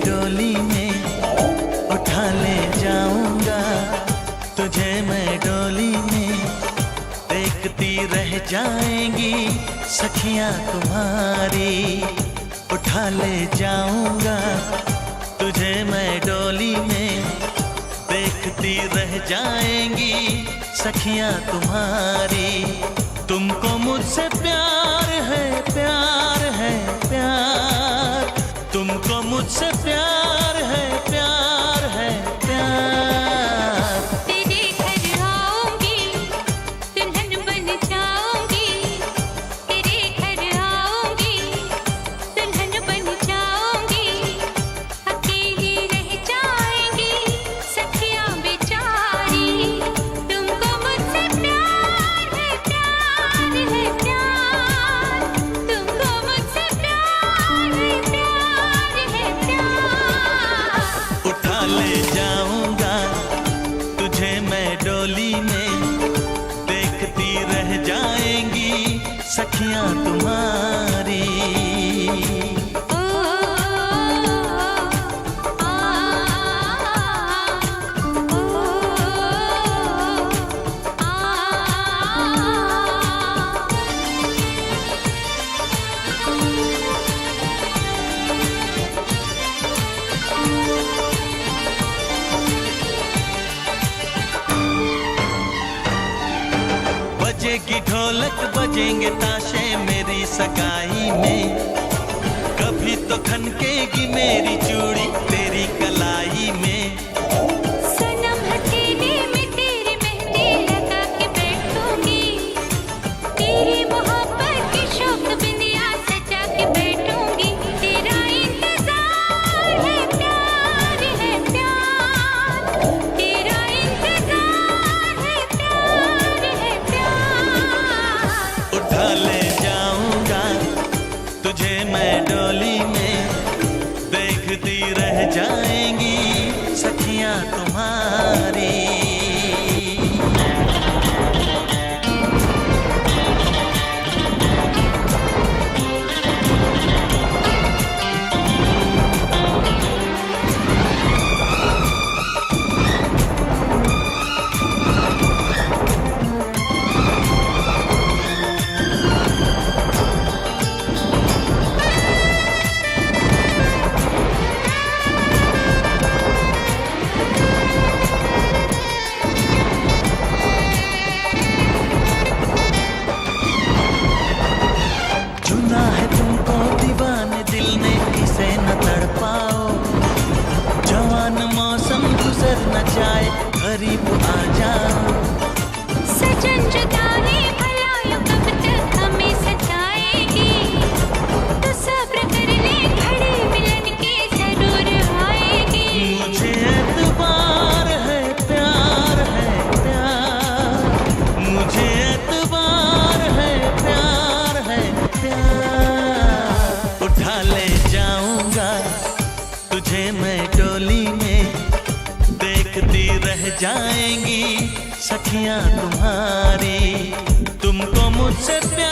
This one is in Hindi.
डोली में उठा ले जाऊंगा, तुझे मैं डोली में देखती रह जाएंगी सखियां तुम्हारी। उठा ले जाऊंगा, तुझे मैं डोली में देखती रह जाएंगी सखियां तुम्हारी। तुमको मुझसे प्यार है, प्यार है, प्यार। तुमको मुझसे प्यार है, प्यार है, प्यार। तेरे घर आऊंगी, दुल्हन बन जाऊंगी। तेरे घर आऊंगी, दुल्हन बन जाऊंगी। अकेली रह जाएंगी सखियां बेचारी। तुमको मुझसे प्यार है, प्यार है, प्यार। तुमको मुझसे प्यार है, प्यार है, प्यार। उठा ले जाऊंगा, तुझे मैं डोली में देखती रह जाएंगी सखियां तुम्हारी। बजेगी ढोलक, बजेंगे ताशे मेरी सगाई में। कभी तो खनकेगी मेरी चूड़ी तेरी कलाई में। सनम हथेली में तेरी मेहंदी लगा के बैठूंगी। तेरी मोहब्बत की शौक बिंदिया सजा के बैठूंगी। तेरा इंतजार है, प्यार है, प्यार। तेरा इंतजार है, प्यार है, प्यार। उठा ले जाऊंगा, तुझे मैं डोली में देखती रह जाएंगी सखियां तुम्हारी। चुना है तुमको दीवाने दिल ने, इसे न तड़पाओ। जवान मौसम गुजर न जाए, करीब आ जाओ। सजन जुदाई भला यूं कब तक हमें सताएगी। तो सब्र कर ले, घड़ी मिलन के जरूर आएगी। मुझे एतबार है, प्यार है, प्यार। मुझे एतबार है, प्यार है, प्यार। उठा ले जाऊंगा, तुझे मैं डोली में देखती रह जाएंगी सखियां तुम्हारी। तुमको मुझसे प्यार